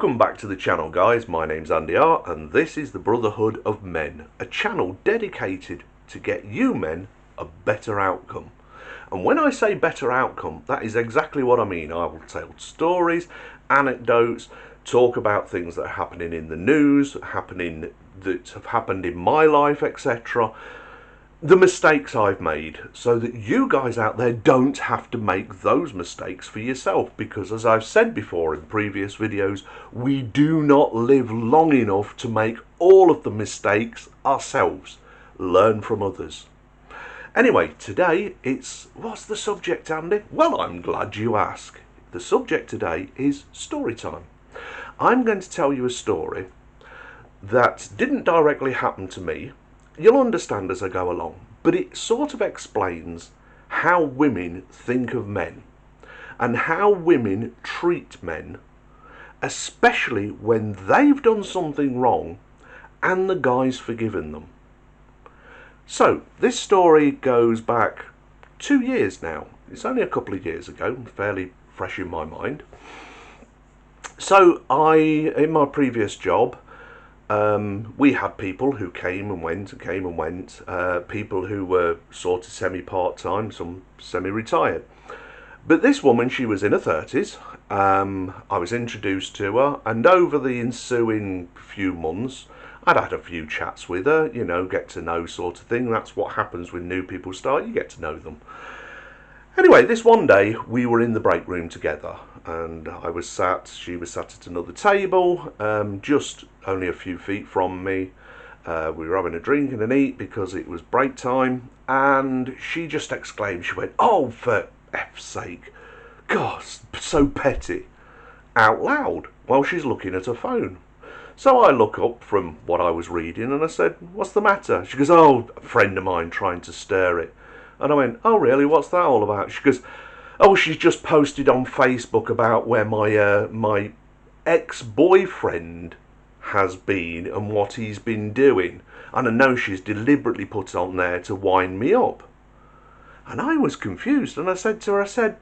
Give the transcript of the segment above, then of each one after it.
Welcome back to the channel, guys. My name's Andy R and this is the Brotherhood of Men, a channel dedicated to get you men a better outcome. And when I say better outcome, that is exactly what I mean. I will tell stories, anecdotes, talk about things that are happening in the news, that have happened in my life, etc. The mistakes I've made, so that you guys out there don't have to make those mistakes for yourself, because as I've said before in previous videos, we do not live long enough to make all of the mistakes ourselves. Learn from others. Anyway, today what's the subject, Andy? Well, I'm glad you asked. The subject today is story time. I'm going to tell you a story that didn't directly happen to me. You'll understand as I go along, but it sort of explains how women think of men and how women treat men, especially when they've done something wrong and the guy's forgiven them. So this story goes back 2 years now. It's only a couple of years ago, fairly fresh in my mind. So in my previous job, we had people who came and went, people who were sort of semi-part-time, some semi-retired. But this woman, she was in her 30s. I was introduced to her, and over the ensuing few months, I'd had a few chats with her, you know, get to know sort of thing. That's what happens when new people start, you get to know them. Anyway, this one day we were in the break room together, and she was sat at another table, just only a few feet from me. We were having a drink and an eat because it was break time, and she just exclaimed, she went, "Oh, for F's sake, gosh, so petty," out loud while she's looking at her phone. So I look up from what I was reading and I said, "What's the matter?" She goes, "Oh, a friend of mine trying to stir it." And I went, "Oh, really? What's that all about?" She goes, "Oh, she's just posted on Facebook about where my ex-boyfriend has been and what he's been doing. And I know she's deliberately put it on there to wind me up." And I was confused, and I said to her,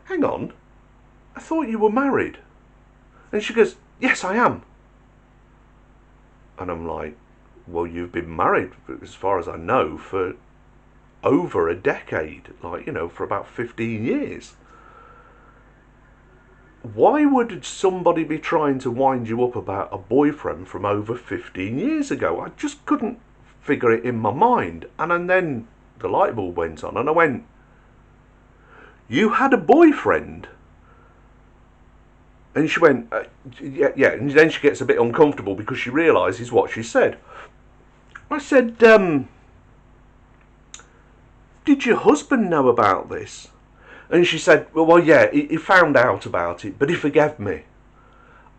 "Hang on, I thought you were married." And she goes, "Yes, I am." And I'm like, "Well, you've been married, as far as I know, for over a decade, like, you know, for about 15 years. Why would somebody be trying to wind you up about a boyfriend from over 15 years ago?" I just couldn't figure it in my mind. And then the light bulb went on and I went, "You had a boyfriend?" And she went, yeah. And then she gets a bit uncomfortable because she realises what she said. I said, "Did your husband know about this?" And she said, well, yeah, he found out about it, but he forgave me."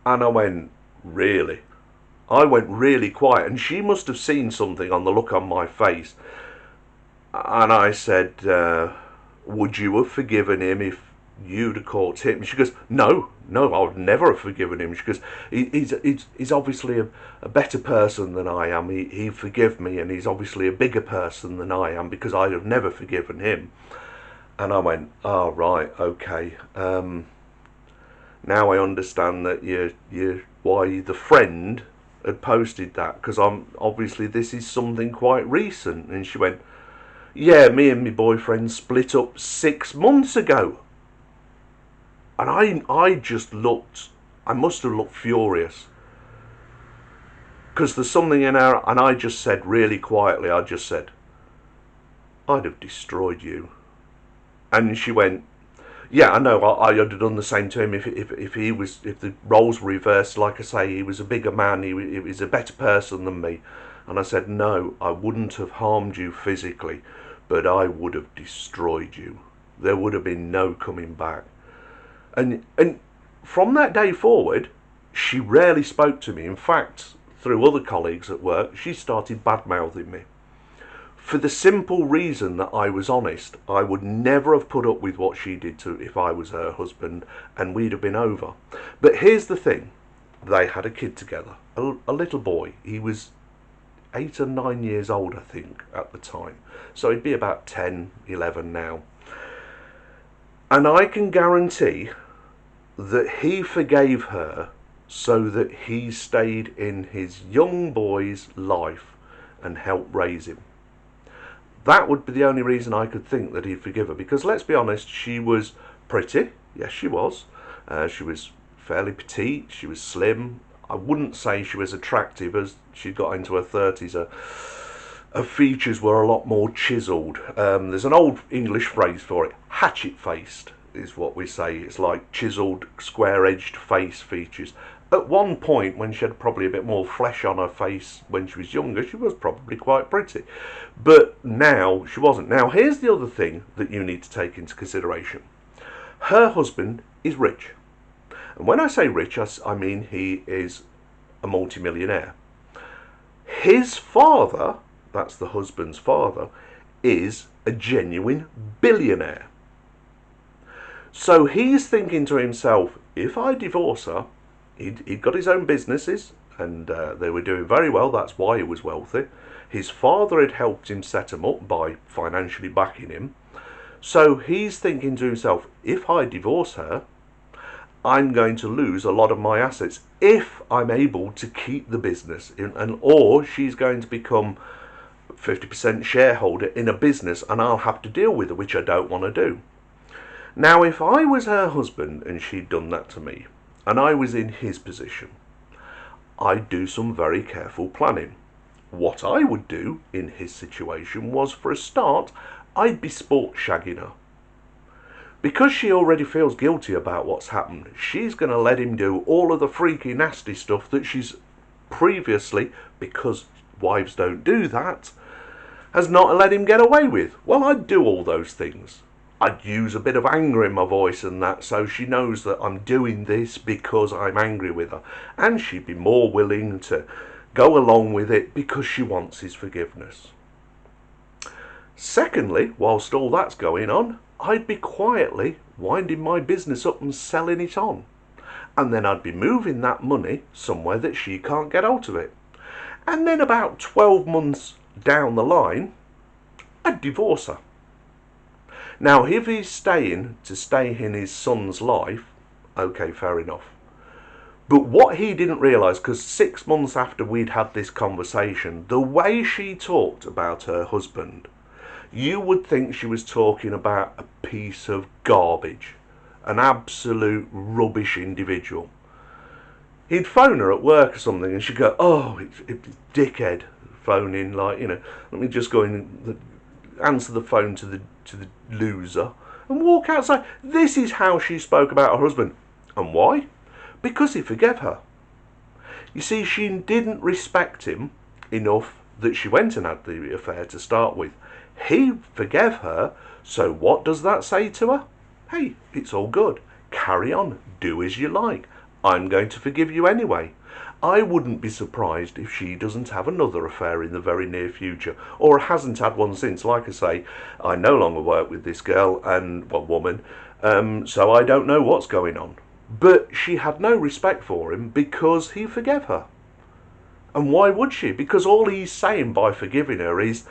And I went, "Really?" I went really quiet, and she must have seen something on the look on my face. And I said, "Would you have forgiven him if you'd have caught him?" And she goes, No, I would never have forgiven him." She goes, he's obviously a better person than I am. He forgave me, and he's obviously a bigger person than I am, because I'd have never forgiven him." And I went, "Oh, right, okay. Now I understand that why the friend had posted that, because obviously this is something quite recent." And she went, "Yeah, me and my boyfriend split up 6 months ago." And I just looked, I must have looked furious, because there's something in her, and I just said really quietly, I just said, "I'd have destroyed you." And she went, "Yeah, I know, I'd have done the same to him if the roles were reversed. Like I say, he was a bigger man, he was a better person than me." And I said, "No, I wouldn't have harmed you physically, but I would have destroyed you. There would have been no coming back." And from that day forward, she rarely spoke to me. In fact, through other colleagues at work, she started bad-mouthing me. For the simple reason that I was honest. I would never have put up with what she did if I was her husband, and we'd have been over. But here's the thing. They had a kid together, a little boy. He was 8 or 9 years old, I think, at the time. So he'd be about 10, 11 now. And I can guarantee that he forgave her so that he stayed in his young boy's life and helped raise him. That would be the only reason I could think that he'd forgive her, because let's be honest, she was pretty. Yes, she was. She was fairly petite. She was slim. I wouldn't say she was attractive. As she got into her 30s, her features were a lot more chiselled. There's an old English phrase for it. Hatchet-faced is what we say. It's like chiselled, square-edged face features. At one point, when she had probably a bit more flesh on her face when she was younger, she was probably quite pretty. But now, she wasn't. Now, here's the other thing that you need to take into consideration. Her husband is rich. And when I say rich, I mean he is a multimillionaire. His father, that's the husband's father, is a genuine billionaire. So he's thinking to himself, if I divorce her, he'd got his own businesses and they were doing very well. That's why he was wealthy. His father had helped him set them up by financially backing him. So he's thinking to himself, if I divorce her, I'm going to lose a lot of my assets if I'm able to keep the business, or she's going to become 50% shareholder in a business and I'll have to deal with her, which I don't want to do. Now, if I was her husband and she'd done that to me, and I was in his position, I'd do some very careful planning. What I would do in his situation was, for a start, I'd be sport shagging her. Because she already feels guilty about what's happened, she's going to let him do all of the freaky, nasty stuff that she's previously, because wives don't do that, has not let him get away with. Well, I'd do all those things. I'd use a bit of anger in my voice and that, so she knows that I'm doing this because I'm angry with her. And she'd be more willing to go along with it because she wants his forgiveness. Secondly, whilst all that's going on, I'd be quietly winding my business up and selling it on. And then I'd be moving that money somewhere that she can't get out of it. And then about 12 months down the line, I'd divorce her. Now, if he's staying to stay in his son's life, okay, fair enough. But what he didn't realise, because 6 months after we'd had this conversation, the way she talked about her husband, you would think she was talking about a piece of garbage, an absolute rubbish individual. He'd phone her at work or something and she'd go, oh, it's dickhead phoning, like, let me just go and answer the phone to the loser and walk outside. This is how she spoke about her husband. And why? Because he forgave her. You see, she didn't respect him enough that she went and had the affair to start with. He forgave her, so what does that say to her? Hey, it's all good. Carry on. Do as you like. I'm going to forgive you anyway. I wouldn't be surprised if she doesn't have another affair in the very near future, or hasn't had one since. Like I say, I no longer work with this girl and, well, woman, so I don't know what's going on. But she had no respect for him because he forgave her. And why would she? Because all he's saying by forgiving her is,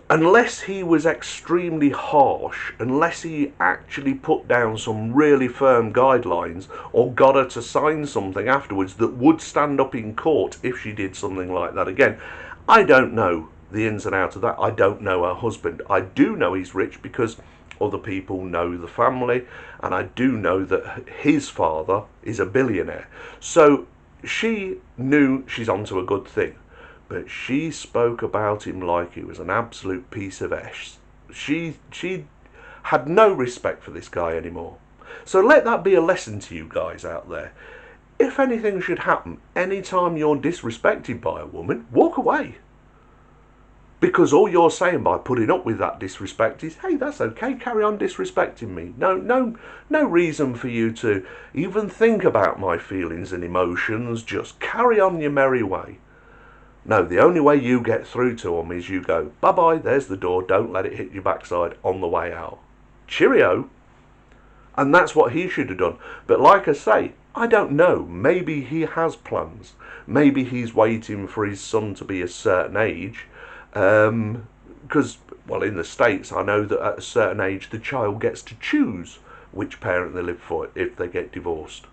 unless he was extremely harsh, unless he actually put down some really firm guidelines or got her to sign something afterwards that would stand up in court if she did something like that again. I don't know the ins and outs of that. I don't know her husband. I do know he's rich because other people know the family, and I do know that his father is a billionaire. So she knew she's onto a good thing. But she spoke about him like he was an absolute piece of ash. She had no respect for this guy anymore. So let that be a lesson to you guys out there. If anything should happen, anytime you're disrespected by a woman, walk away. Because all you're saying by putting up with that disrespect is, hey, that's okay, carry on disrespecting me. No reason for you to even think about my feelings and emotions. Just carry on your merry way. No, the only way you get through to them is you go, bye-bye, there's the door, don't let it hit your backside on the way out. Cheerio. And that's what he should have done. But like I say, I don't know. Maybe he has plans. Maybe he's waiting for his son to be a certain age. Because, well, in the States, I know that at a certain age, the child gets to choose which parent they live for if they get divorced.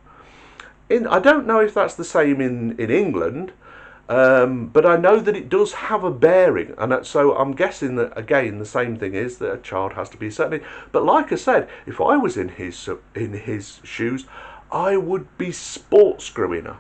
I don't know if that's the same in England, but I know that it does have a bearing, and so I'm guessing that again the same thing is that a child has to be a certain age. But like I said, if I was in his shoes, I would be sport screwing her.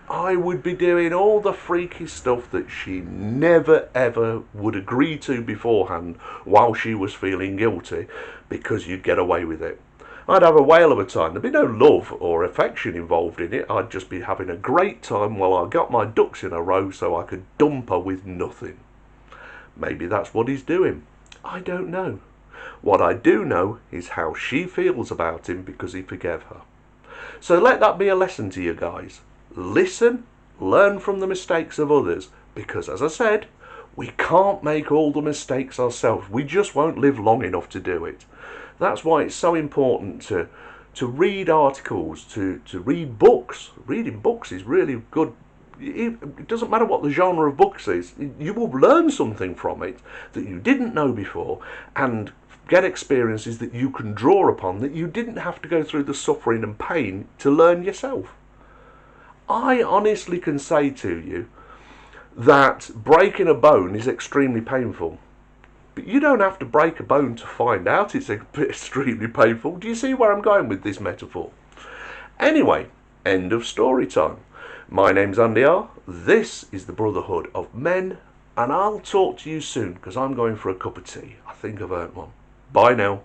I would be doing all the freaky stuff that she never ever would agree to beforehand while she was feeling guilty, because you'd get away with it. I'd have a whale of a time. There'd be no love or affection involved in it. I'd just be having a great time while I got my ducks in a row so I could dump her with nothing. Maybe that's what he's doing. I don't know. What I do know is how she feels about him because he forgave her. So let that be a lesson to you guys. Listen, learn from the mistakes of others, because as I said, we can't make all the mistakes ourselves. We just won't live long enough to do it. That's why it's so important to read articles, to read books. Reading books is really good. It doesn't matter what the genre of books is. You will learn something from it that you didn't know before, and get experiences that you can draw upon that you didn't have to go through the suffering and pain to learn yourself. I honestly can say to you that breaking a bone is extremely painful. But you don't have to break a bone to find out it's extremely painful. Do you see where I'm going with this metaphor? Anyway, end of story time. My name's Andy R. This is the Brotherhood of Men, and I'll talk to you soon because I'm going for a cup of tea. I think I've earned one. Bye now.